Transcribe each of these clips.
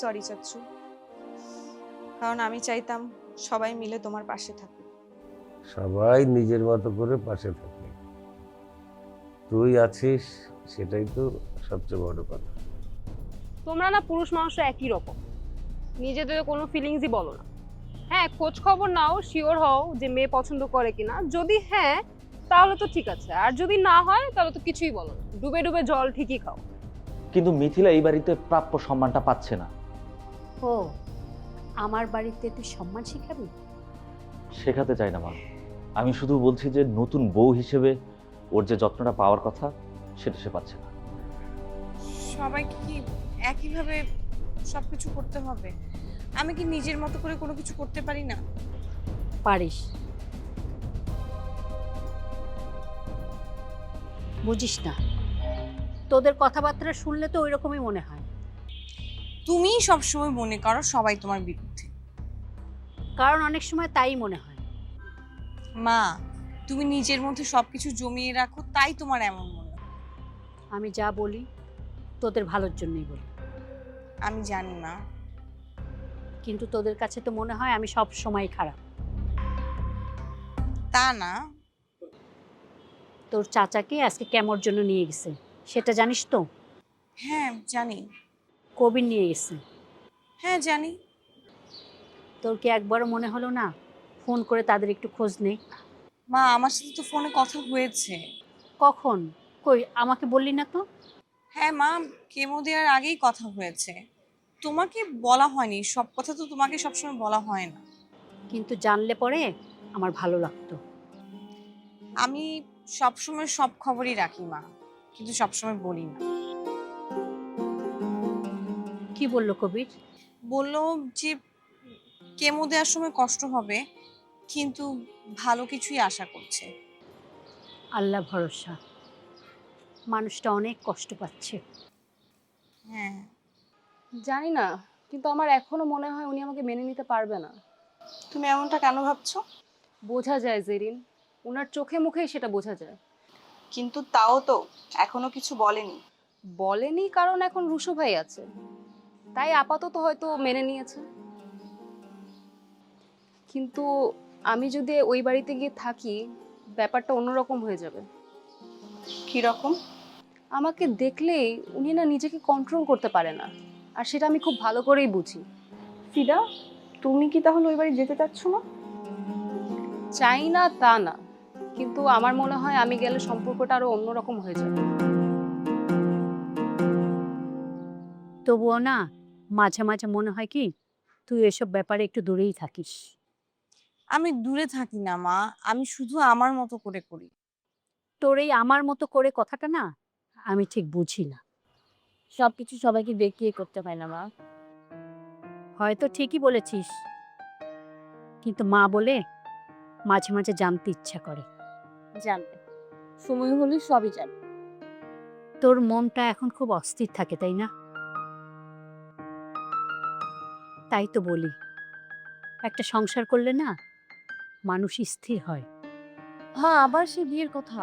Sorry চাচ্ছু, কারণ আমি চাইতাম সবাই মিলে তোমার পাশে থাকুক। সবাই নিজের মতো করে পাশে থাকে, তুই আছিস সেটাই তো সবচেয়ে বড় কথা। তোমরা না পুরুষ মানুষরা একই রকম, নিজেদের কোনো ফিলিংসই বলো না। হ্যাঁ, খোঁজ খবর নাও, শিওর হও যে মেয়ে পছন্দ করে কিনা। যদি হ্যাঁ, তাহলে তো ঠিক আছে, আর যদি না হয় তাহলে তো কিছুই বলো না, ডুবে ডুবে জল ঠিকই খাও। কিন্তু মিথিলা এই বাড়িতে প্রাপ্য সম্মানটা পাচ্ছে না। ও, আমার বাড়িতে তুই সম্মান শিখাবি? শেখাতে চাই না মা, আমি শুধু বলছি যে নতুন বউ হিসেবে ওর যে যত্নটা পাওয়ার কথা সেটা সে পাচ্ছে না। সবাইকে কি একইভাবে সবকিছু করতে হবে? আমি কি নিজের মতো করে কোনো কিছু করতে পারি না? পারিস। বুঝিস না, তোদের কথাবার্তা শুনলে তো ওই রকমই মনে হয়। তুমিই সবসময় মনে করো সবাই তোমার বিরুদ্ধে। কারণ অনেক সময় তাই মনে হয়। মা, তুমি নিজের মধ্যে সবকিছু জমিয়ে রাখো, তাই তোমার এমন মনে হয়। আমি যা বলি তোদের ভালোর জন্যই বলি। আমি জানি না, কিন্তু তোদের কাছে তো মনে হয় আমি সব সময় খারাপ। তা না। তোর চাচাকে আজকে কেমোর জন্য নিয়ে গেছে, সেটা জানিস তো? হ্যাঁ জানি। কবির নিয়ে গেছে। হ্যাঁ জানি। তোর কি একবারও মনে হলো না ফোন করে তাদের একটু খোঁজ নেই? মা, আমার সাথে তো ফোনে কথা হয়েছে। কখন? কই আমাকে বললি না তো? হ্যাঁ মা, কেমো দেওয়ার আগেই কথা হয়েছে। তোমাকে বলা হয়নি, সব কথা তো তোমাকে সবসময় বলা হয় না। কিন্তু জানলে পরে আমার ভালো লাগতো। আমি সবসময় সব খবরই রাখি মা, কিন্তু সবসময় বলি না। কি বললো কবির? বললো যে কেমো দেওয়ার সময় কষ্ট হবে, কিন্তু ভালো কিছুই আশা করছে। আল্লাহ ভরসা। মানুষটা অনেক কষ্ট পাচ্ছে। হ্যাঁ। জানি না, কিন্তু আমার এখনো মনে হয় উনি আমাকে মেনে নিতে পারবে না। তুমি এমনটা কেন ভাবছো? বোঝা যায় জেরিন, ওনার চোখে মুখেই সেটা বোঝা যায়। কিন্তু তাও তো এখনো কিছু বলেনি। বলেনি কারণ এখন রুশো ভাই আছে, তাই আপাতত হয়তো মেনে নিয়েছে। কিন্তু আমি যদি ওই বাড়িতে গিয়ে থাকি, ব্যাপারটা অন্যরকম হয়ে যাবে। কি রকম? আমাকে দেখলেই উনি না নিজেকে কন্ট্রোল করতে পারে না, আর সেটা আমি খুব ভালো করেই বুঝি। ফিদা, তুমি কি তাহলে ওই বাড়ি যেতে চাচ্ছ না? চাই না তা না, কিন্তু আমার মনে হয় আমি গেলে সম্পর্কটা আরো অন্যরকম হয়ে যাবে। তবুও না মাঝে মাঝে মনে হয় কি তুই এসব ব্যাপারে একটু দূরেই থাকিস। আমি দূরে থাকি না মা, আমি শুধু আমার মতো করে করি। তোর এই আমার মতো করে কথাটা না আমি ঠিক বুঝি না। সবকিছু সবাইকে দেখিয়ে করতে হয় না মা। হয়তো ঠিকই বলেছিস, কিন্তু মা বলে মাঝে মাঝে জানতে ইচ্ছা করে। জানবে, সময় হলে সবই জানবে। তোর মনটা এখন খুব অস্থির থাকে তাই না? তাই তো বলি, একটা সংসার করলে না মানুষ স্থির হয়। হ্যাঁ, আবার সে বিয়ের কথা।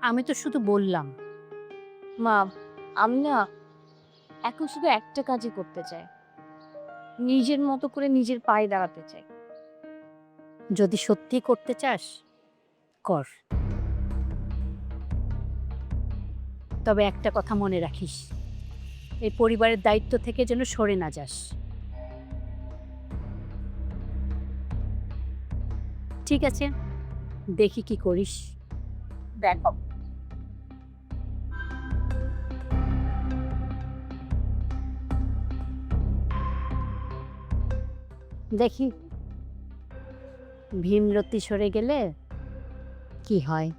আমি তো শুধু বললাম। মা, আমি না এখন শুধু একটা কাজই করতে চাই, নিজের মতো করে নিজের পায়ে দাঁড়াতে চাই। যদি সত্যি করতে চাস কর, তবে একটা কথা মনে রাখিস, এই পরিবারের দায়িত্ব থেকে যেন সরে না যাস। ঠিক আছে, দেখি কি করিস। দেখো, দেখি ভীমরতি সরে গেলে কি হয়।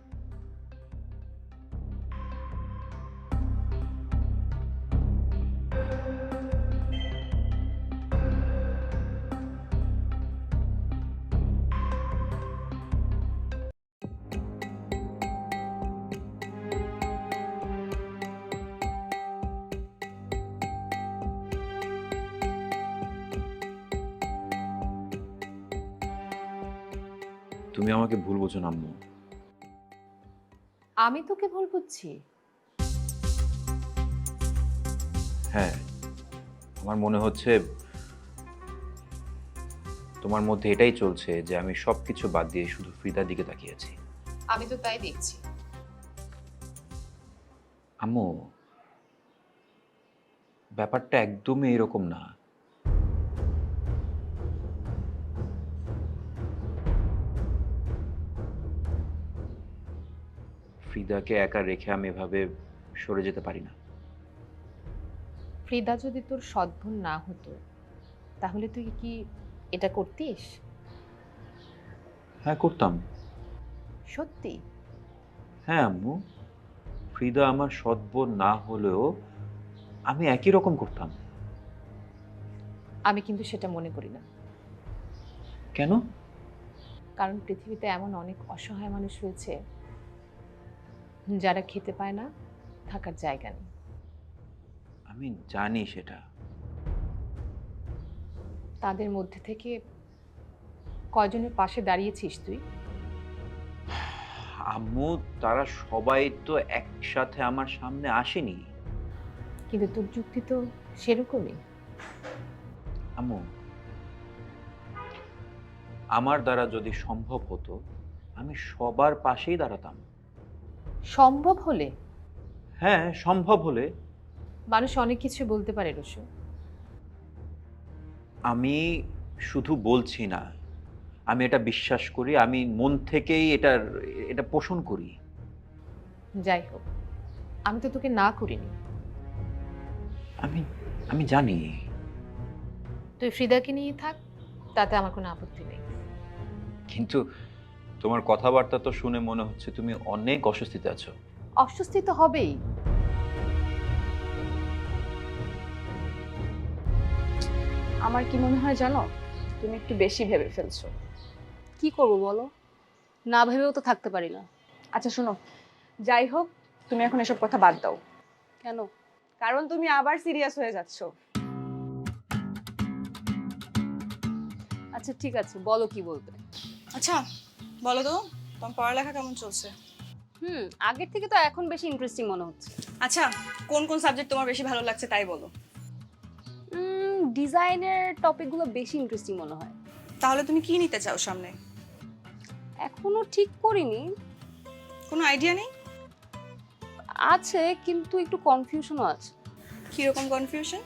তুমি আমাকে ভুল বোঝো না আম্মু। আমি তোকে ভুল বুঝছি? হ্যাঁ, আমার মনে হচ্ছে তোমার মধ্যে এটাই চলছে যে আমি সবকিছু বাদ দিয়ে শুধু ফ্রিদার দিকে তাকিয়ে আছি। আমি তো তাই দেখছি। আম্মু, ব্যাপারটা একদমই এরকম না। ফ্রিদাকে একা রেখে আমি এভাবে সরে যেতে পারি না। ফ্রিদা যদি তোর সদ্বোন না হতো তাহলে তুই কি এটা করতিস? হ্যাঁ, করতাম। সত্যি? হ্যাঁ আম্মু, ফ্রিদা আমার সৎ বোন না হলেও আমি একই রকম করতাম। আমি কিন্তু সেটা মনে করি না। কেন? কারণ পৃথিবীতে এমন অনেক অসহায় মানুষ রয়েছে যারা খেতে পায় না, থাকার জায়গা নেই। আমি জানি সেটা। তাদের মধ্যে থেকে কয়জনের পাশে দাঁড়িয়েছিস তুই? আম্মু, তারা সবাই তো একসাথে আমার সামনে আসেনি। কিন্তু তোর যুক্তি তো সেরকমই। আম্মু, আমার দ্বারা যদি সম্ভব হতো আমি সবার পাশেই দাঁড়াতাম। সম্ভব হলে? হ্যাঁ, সম্ভব হলে। মানুষ অনেক কিছু বলতে পারে রসু। আমি শুধু বলছি না, আমি এটা বিশ্বাস করি, আমি মন থেকেই এটা পোষণ করি। যাই হোক, আমি তো তোকে না করিনি। আমি আমি জানি। তুই ফ্রিদাকে নিয়ে থাক, তাতে আমার কোনো আপত্তি নেই। কিন্তু তোমার কথাবার্তা তো শুনে মনে হচ্ছে তুমি অনেক অস্বস্তিতে আছো। অস্বস্তি তো হবেই। আমার কি মনে হয় জানো, তুমি একটু বেশি ভেবে ফেলছো। কি করব বলো, না ভেবেও তো থাকতে পারি না। আচ্ছা শোনো, যাই হোক তুমি এখন এসব কথা বাদ দাও, কেন? কারণ তুমি আবার সিরিয়াস হয়ে যাচ্ছো। আচ্ছা ঠিক আছে, বলো কি বলতে। আচ্ছা বলো তো, তোমার পড়ালেখা কেমন চলছে? আগের থেকে তো এখন বেশি ইন্টারেস্টিং মনে হচ্ছে। আচ্ছা কোন কোন সাবজেক্ট তোমার বেশি ভালো লাগছে তাই বলো। ডিজাইনের টপিকগুলো বেশি ইন্টারেস্টিং মনে হয়। তাহলে তুমি কি নিতে চাও সামনে? এখনো ঠিক করিনি। কোনো আইডিয়া নেই? আছে, কিন্তু একটু কনফিউশনও আছে। কিরকম কনফিউশন?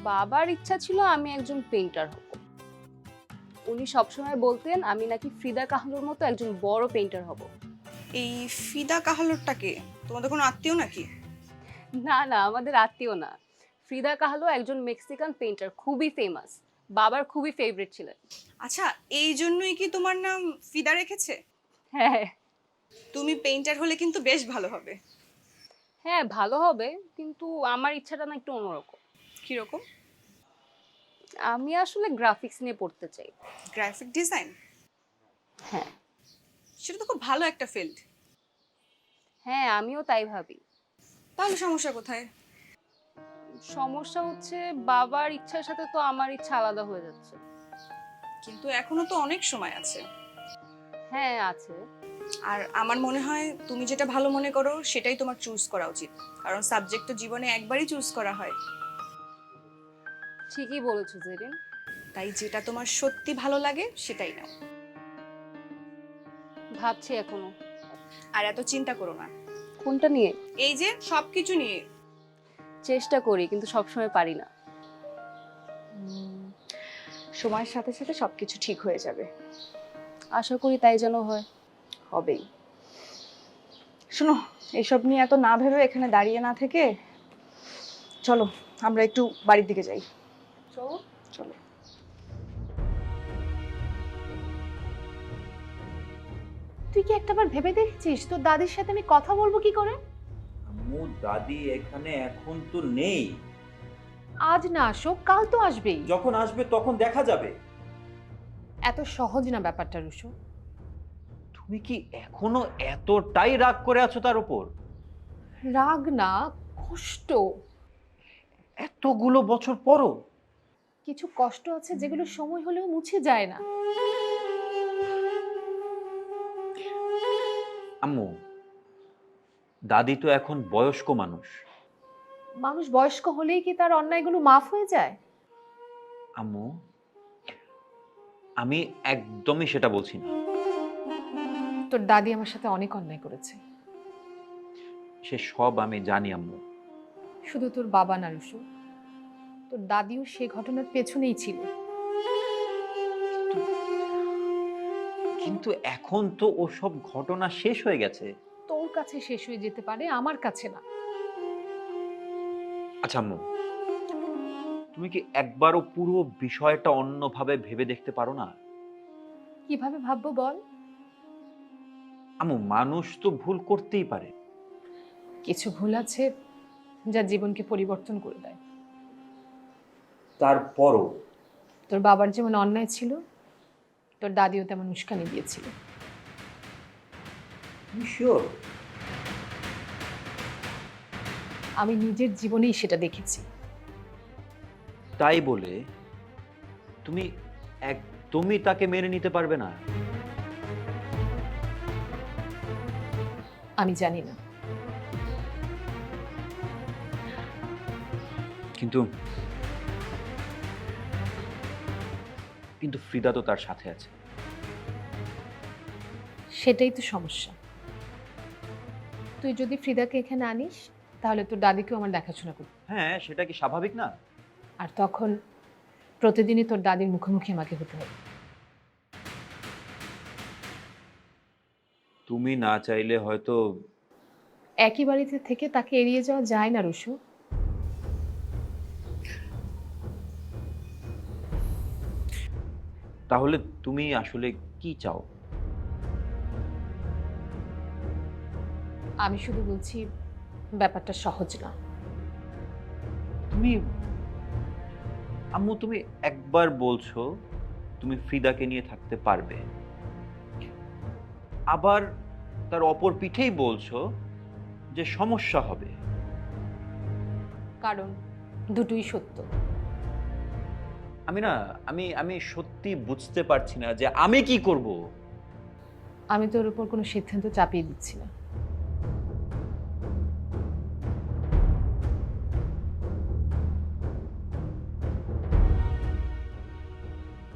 বাবার ইচ্ছা ছিল আমি একজন পেইন্টার হব। উনি সবসময় বলতেন আমি নাকি ফ্রিদা কাহলোর মতো একজন বড় পেইন্টার হব। এই ফিদা কাহালোরটা কে? তোমাদের কোনো আত্মীয় নাকি? না না, আমাদের আত্মীয় না। ফ্রিদা কাহলো একজন মেক্সিকান পেইন্টার, খুবই ফেমাস, বাবার খুবই ফেভারিট ছিলেন। আচ্ছা এই জন্যই কি তোমার নাম ফিদা রেখেছে? হ্যাঁ তুমি পেইন্টার হলে কিন্তু বেশ ভালো হবে। হ্যাঁ, ভালো হবে, কিন্তু আমার ইচ্ছাটা না একটু অন্যরকম। কিরকম? আমি আসলে গ্রাফিক্স নিয়ে পড়তে চাই। Graphic design? হ্যাঁ সেটা তো খুব ভালো একটা ফিল্ড। হ্যাঁ, আমিও তাই ভাবি। তাহলে সমস্যা কোথায়? সমস্যা হচ্ছে বাবার ইচ্ছার সাথে তো আমার ইচ্ছা আলাদা হয়ে যাচ্ছে। কিন্তু এখনো তো অনেক সময় আছে। হ্যাঁ আছে। আর আমার মনে হয় তুমি যেটা ভালো মনে করো সেটাই তোমার চুজ করা উচিত, কারণ সাবজেক্ট তো জীবনে একবারই চুজ করা হয়। ঠিকই বলেছো জেরিন। তাই যেটা তোমার সত্যি ভালো লাগে সেটাই নাও। ভাবছি এখনো। আর এত চিন্তা করো না। কোনটা নিয়ে? এই যে সবকিছু নিয়ে। চেষ্টা করি, কিন্তু সবসময় পারি না। সময়ের সাথে সাথে সবকিছু ঠিক হয়ে যাবে। আশা করি তাই যেন হয়। হবেই। শোনো, এইসব নিয়ে এত না ভেবে এখানে দাঁড়িয়ে না থেকে চলো আমরা একটু বাড়ির দিকে যাই। চলো। চলো। তুই কি একটাবার ভেবে দেখছিস তোর দাদির সাথে আমি কথা বলবো কি করে? আম্মু, দাদি এখানে এখন তো নেই। আজ না আসুক, কাল তো আসবেই। যখন আসবে তখন দেখা যাবে। এত সহজ না ব্যাপারটা রুশু। তুমি কি এখনো এতটাই রাগ করে আছো তার উপর? রাগ না, কষ্ট। এতগুলো বছর পরও? কিছু কষ্ট আছে যেগুলো সময় হলেও মুছে যায় না। আম্মু, দাদি তো এখন বয়স্ক মানুষ, মানুষ বয়স্ক হলেই কি তার অন্যায়গুলো মাফ হয়ে যায়? আম্মু, আমি একদমই সেটা বলছি না। তোর দাদি আমার সাথে অনেক অন্যায় করেছে। সে সব আমি জানি আম্মু। শুধু তোর বাবা না রুশু, তোর দাদিও সে ঘটনার পেছনেই ছিল। কিন্তু এখন তো ওসব ঘটনা শেষ হয়ে গেছে। তোর কাছে শেষ হয়ে যেতে পারে, আমার কাছে না। আচ্ছা আম্মু, তুমি কি একবারও পুরো বিষয়টা অন্যভাবে ভেবে দেখতে পারো না? কিভাবে ভাববো বল? আম্মু, মানুষ তো ভুল করতেই পারে। কিছু ভুল আছে যা জীবনকে পরিবর্তন করে দেয়। তারপরও তোর বাবার যেমন অন্যায় ছিল, তোর দাদিও তেমন উস্কানি দিয়েছিল। তুমি শিওর? আমি নিজের জীবনেই সেটা দেখেছি। তাই বলে তুমি একদমই তাকে মেনে নিতে পারবে না? আমি জানি না, কিন্তু কিন্তু ফ্রিদা তো তার সাথে আছে। সেটাই তো সমস্যা। তুই যদি ফ্রিদাকে এখানে আনিস, তাহলে তোর দাদিকেও আমার দেখাশোনা করবে। হ্যাঁ, সেটা কি স্বাভাবিক না? আর তখন প্রতিদিনই তোর দাদির মুখোমুখি আমাকে হতে হবে। তুমি না চাইলে হয়তো। একই বাড়িতে থেকে তাকে এড়িয়ে যাওয়া যায় না রুশু। তাহলে তুমি আসলে কি চাও? আমি শুধু বলছি, ব্যাপারটা সহজ না। তুমি আম্মু, তুমি একবার বলছো তুমি ফ্রিদাকে নিয়ে থাকতে পারবে, আবার তার অপর পিঠেই বলছো যে সমস্যা হবে। কারণ দুটোই সত্য। আমি সত্যি বুঝতে পারছি না যে আমি কি করব। আমি তোর উপর কোনো সিদ্ধান্ত চাপিয়ে দিচ্ছি না।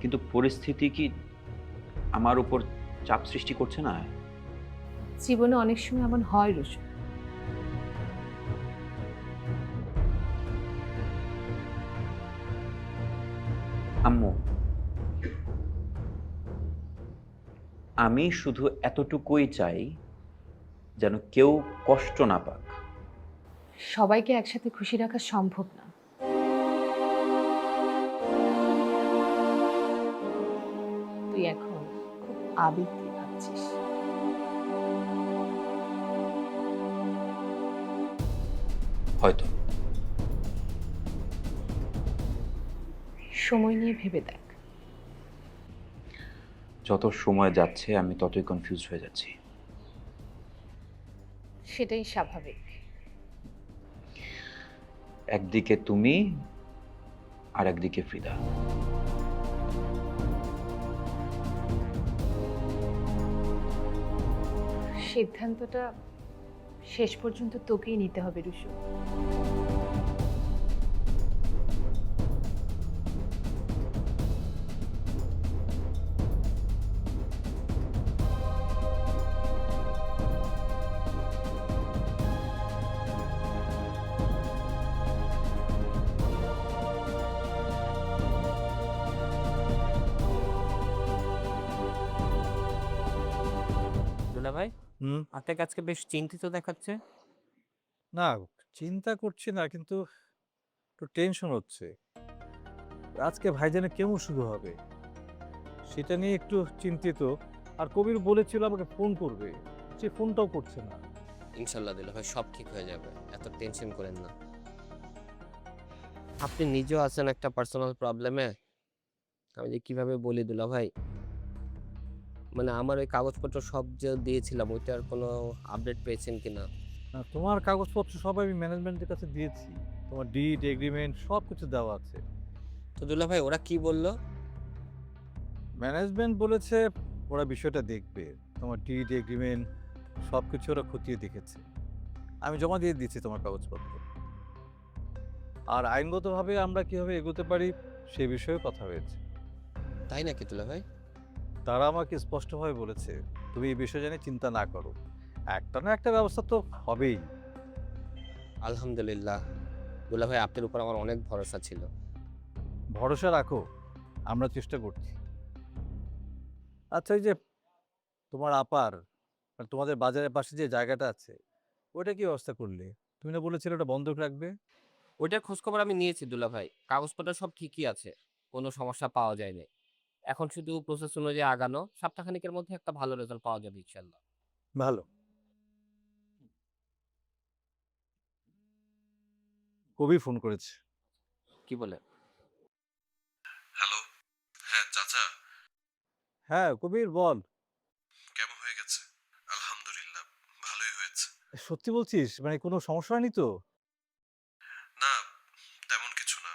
কিন্তু পরিস্থিতি কি আমার উপর চাপ সৃষ্টি করছে না? জীবনে অনেক সময় এমন হয় রুশু। আম্মু, আমি শুধু এতটুকুই চাই যেন কেউ কষ্ট না পাক। সবাইকে একসাথে খুশি রাখা সম্ভব না। তুই এখন খুব আবেগ দিয়ে ভাবছিস। হয়তো। সময় নিয়ে ভেবে দেখ। যত সময় যাচ্ছে আমি ততই কনফিউজ হয়ে যাচ্ছি। সেটাই স্বাভাবিক। একদিকে তুমি আর একদিকে ফ্রিদা। সিদ্ধান্তটা শেষ পর্যন্ত তোকেই নিতে হবে রুশু। দুলা ভাই, আপনাকে আজকে বেশ চিন্তিত দেখাচ্ছে। না, চিন্তা করছি না, কিন্তু একটু টেনশন হচ্ছে। আজকে ভাইজানের কেমন শুরু হবে সেটা নিয়ে একটু চিন্তিত। আর কবির বলেছিল আমাকে ফোন করবে, সে ফোনটাও করছে না। ইনশাল্লাহ দুলা ভাই, সব ঠিক হয়ে যাবে, এত টেনশন করেন না। আপনি নিজেও আছেন একটা পার্সোনাল প্রবলেমে। আমি যে কিভাবে বলি দুলা ভাই, মানে আমার ওই কাগজপত্র সব যে দিয়েছিলাম ওইটার কোনো আপডেট পেয়েছেন কিনা? না, তোমার কাগজপত্র সব আমি ম্যানেজমেন্টের কাছে দিয়েছি, তোমার ডিড এগ্রিমেন্ট সব কিছু দেওয়া আছে। তো দুলা ভাই, ওরা কি বললো? ম্যানেজমেন্ট বলেছে ওরা বিষয়টা দেখবে, তোমার ডিড এগ্রিমেন্ট সব কিছু ওরা খতিয়ে দেখেছে। আমি জমা দিয়ে দিয়েছি তোমার কাগজপত্র। আর আইনগতভাবে আমরা কিভাবে এগোতে পারি সে বিষয়ে কথা হয়েছে। তাই নাকি দুলা ভাই? তারা আমাকে স্পষ্টভাবে বলেছে তুমি এই বিষয় জানি চিন্তা না করো, একটা না একটা ব্যবস্থা তো হবেই। আলহামদুলিল্লাহ দুলা ভাই, আপনার উপর আমার অনেক ভরসা ছিল। ভরসা রাখো, আমরা চেষ্টা করছি। আচ্ছা, এই যে তোমার আপার মানে তোমাদের বাজারের পাশে যে জায়গাটা আছে ওটা কি ব্যবস্থা করলে? তুমি না বলেছিলে ওটা বন্ধক রাখবে? ওইটার খোঁজখবর আমি নিয়েছি দুলা ভাই, কাগজপত্র সব ঠিকই আছে, কোনো সমস্যা পাওয়া যায়নি। এখন শুধু প্রসেস অনুযায়ী আগানো, সপ্তাহখানেকের মধ্যে একটা ভালো রেজাল্ট পাওয়া যাবে ইনশাল্লাহ। ভালো। কবি ফোন করেছে। কি বলে? হ্যালো। হ্যাঁ চাচা, হ্যাঁ কবির বল। কেমন হয়ে গেছে? আলহামদুলিল্লাহ, ভালোই হয়েছে। সত্যি বলছিস? মানে কোনো সমস্যা হয়নি তো? না, তেমন কিছু না,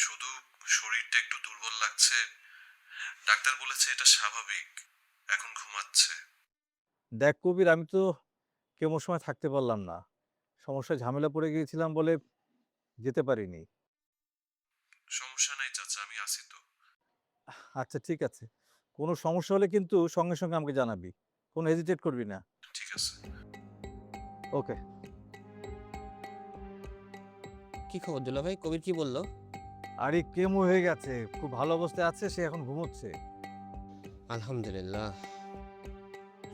শুধু শরীরটা একটু দুর্বল লাগছে। ডাক্তার বলেছে এটা স্বাভাবিক, এখন ঘুমাচ্ছে। দেখ কবির, আমি তো কেমন সময় থাকতে পারলাম না, সমস্যায় ঝামেলা পড়ে গিয়েছিলাম বলে যেতে পারিনি। সমস্যা নাই চাচা, আমি আছি তো। আচ্ছা ঠিক আছে, কোনো সমস্যা হলে কিন্তু সঙ্গে সঙ্গে আমাকে জানাবি, কোনো হেজিটেট করবি না। ঠিক আছে। ওকে। কি খবর দুলা ভাই, কবির কি বললো? আরে কেমো হয়ে গেছে, খুব ভালো অবস্থায় আছে, সে এখন ঘুমোচ্ছে। আলহামদুলিল্লাহ।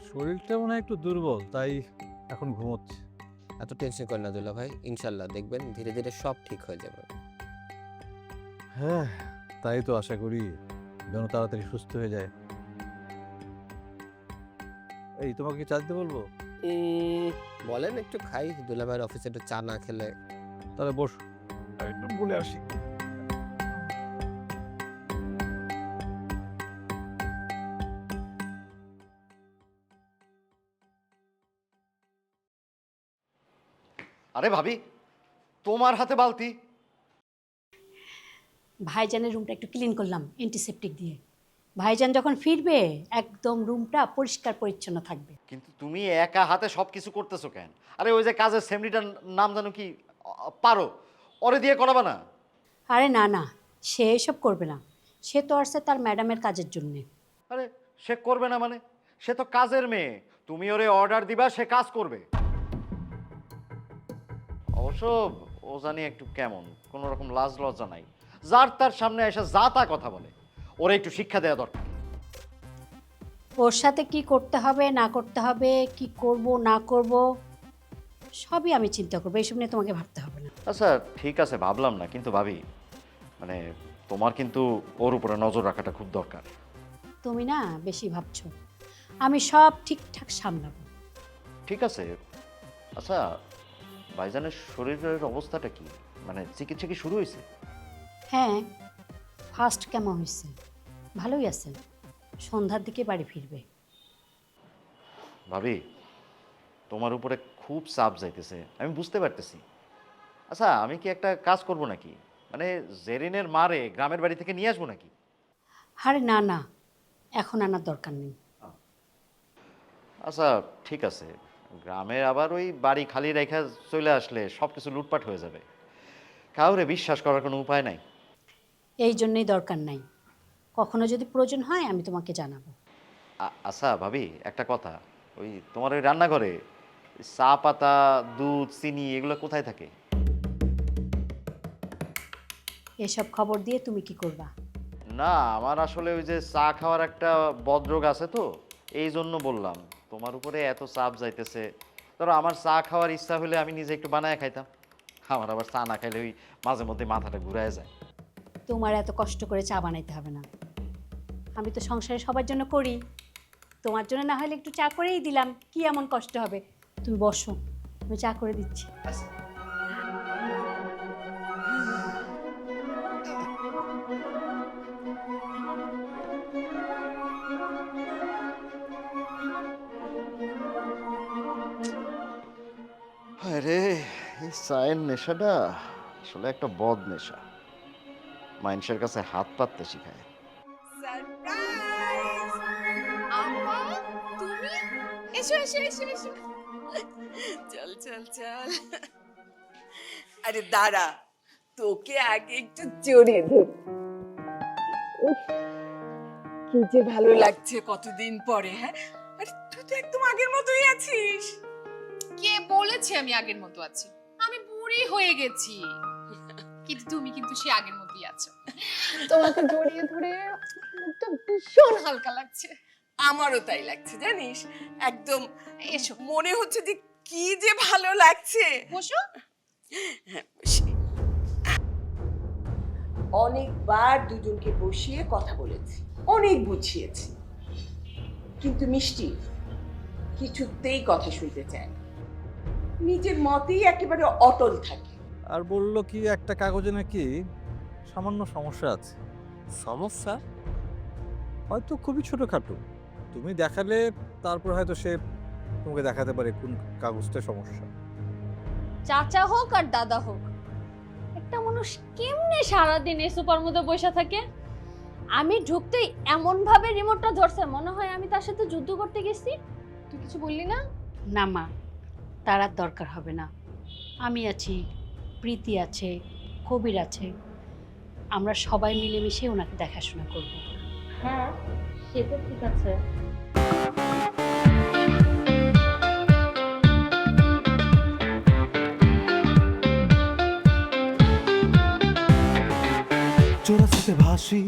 শরীরটা মনে হয় একটু দুর্বল, তাই এখন ঘুমোচ্ছে। এত টেনশন করেন না দুলা ভাই, ইনশাল্লাহ দেখবেন ধীরে ধীরে সব ঠিক হয়ে যাবে। হ্যাঁ, তাই তো আশা করি যেন তাড়াতাড়ি সুস্থ হয়ে যায়। এই তোমাকে কি চা দিতে বলবো? বলেন, একটু খাই, দুলা ভাইয়ের অফিসে একটু চা না খেলে। তাহলে বস, আমি একটু বলে আসি। আরে ভাবি, তোমার হাতে বালতি? ভাইজানের রুমটা একটু ক্লিন করলাম অ্যান্টিসেপটিক দিয়ে। ভাইজান যখন ফিরবে একদম রুমটা পরিষ্কার পরিচ্ছন্ন থাকবে। কিন্তু তুমি একা হাতে সব কিছু করতেছো কেন? আরে ওই যে কাজের সেমরিটার নাম জানো কি? পারো, ওরে দিয়ে করাবা না? আরে না না, সে এসব করবে না, সে তো আসছে তার ম্যাডামের কাজের জন্যে। আরে সে করবে না মানে? সে তো কাজের মেয়ে, তুমি ওরে অর্ডার দিবা, সে কাজ করবে। অবশ্য ও জানি একটু কেমন, কোনো রকম লাজ লজ্জা নাই, যার তার সামনে এসে যা তা কথা বলে। ওরে একটু শিক্ষা দেওয়া দরকার। ওর সাথে কি করতে হবে না করতে হবে, কি করব না করব সবই আমি চিন্তা করবো, এইসব নিয়ে তোমাকে ভাবতে হবে না। আচ্ছা ঠিক আছে, ভাবলাম না, কিন্তু ভাবি মানে তোমার কিন্তু ওর উপরে নজর রাখাটা খুব দরকার। তুমি না বেশি ভাবছো, আমি সব ঠিকঠাক সামলাবো। ঠিক আছে। আচ্ছা, ভাইজানের শরীরের অবস্থাটা কি? মানে চিকিৎসা কি শুরু হয়েছে? হ্যাঁ, ফার্স্ট কেমন হয়েছে, ভালোই আছে, সন্ধ্যার দিকে বাড়ি ফিরবে। ভাবি তোমার উপরে খুব চাপ যাইতেছে, আমি বুঝতে পারতেছি। আচ্ছা আমি কি একটা কাজ করব নাকি, মানে জেরিনের মারে গ্রামের বাড়ি থেকে নিয়ে আসবো নাকি? আরে না না, এখন আনার দরকার নেই। আচ্ছা ঠিক আছে, গ্রামের আবার ওই বাড়ি খালি রেখা চলে আসলে সব কিছু লুটপাট হয়ে যাবে, কাউরে বিশ্বাস করার কোনো উপায় নাই। এই জন্যই দরকার নাই, কখনো যদি প্রয়োজন হয় আমি তোমাকে জানাবো। আচ্ছা ভাবি একটা কথা, ওই তোমার ওই রান্নাঘরে চা পাতা, দুধ, চিনি এগুলো কোথায় থাকে? এসব খবর দিয়ে তুমি কি করবা? না আমার আসলে ওই যে চা খাওয়ার একটা বদরোগ আছে তো, এই জন্য বললাম। তোমার উপরে এত চাপ যাইতেছে, ধরো আমার চা খাওয়ার ইচ্ছা হলে আমি নিজে একটু বানায় খাইতাম, আমার আবার চা না খাইলে ওই মাঝে মধ্যে মাথাটা ঘুরায় যায়। তোমার এত কষ্ট করে চা বানাইতে হবে না, আমি তো সংসারে সবার জন্য করি, তোমার জন্য না হলে একটু চা করেই দিলাম, কি এমন কষ্ট হবে? তুমি বসো, আমি চা করে দিচ্ছি। আরে এই চায়ের নেশাটা আসলে একটা বদ নেশা, মানুষের কাছে হাত পাততে শিখায়। সারপ্রাইজ! আপা, তুমি? এসো এসো এসো এসো। চল চল চল। আরে দাঁড়া, তোকে আগে একটু জড়িয়ে ধর। কি যে ভালো লাগছে কতদিন পরে। হ্যাঁ, আরে তুই তো একদম আগের মতোই আছিস। কে বলেছে আমি আগের মতো আছি? আমি বুড়ি হয়ে গেছি, কিন্তু তুমি কিন্তু সে আগের মতোই আছো। তোমাকে জড়িয়ে ধরে মুখটা ভীষণ হালকা লাগছে। আমারও তাই লাগছে জানিস, একদম এসো, মনে হচ্ছে যে কি যে ভালো লাগছে। বসো। হ্যাঁ, বসি। অনেকবার দুজনকে বসিয়ে কথা বলেছি, অনেক বুঝিয়েছি, কিন্তু মিষ্টি কিছুতেই কথা শুনতে চায় না, নিজের মতেই একেবারে অটল থাকে। আর বললো কি একটা কাগজে নাকি সামান্য সমস্যা আছে। সমস্যা? হয়তো খুবই ছোটখাটো, তুমি দেখালে তারপর হয়তো সে তোমাকে দেখাতে পারে কোন কাগজটা সমস্যা। চাচা হোক আর দাদা হোক, একটা মানুষ কেমনে সারাদিন এই সোফার মধ্যে বসে থাকে? আমি ঢুকতেই এমন ভাবে রিমোটটা ধরছে, মনে হয় আমি তার সাথে যুদ্ধ করতে গেছি। তুই কিছু বললি না? না মা, তার আর দরকার হবে না। আমি আছি, প্রীতি আছে, কবির আছে, আমরা সবাই মিলেমিশে ওনাকে দেখাশোনা করব। হ্যাঁ, সেটা ঠিক আছে। চোরাস্রোতে ভাসি,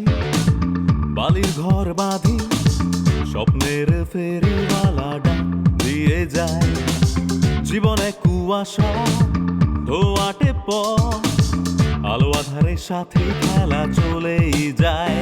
বালির ঘর বাঁধি, স্বপ্নের ফেরিওয়ালাটা দিয়ে যায় জীবনে কুয়াশা ধোয়াটে পথ, আলো আধারের সাথে খেলা চলেই যায়।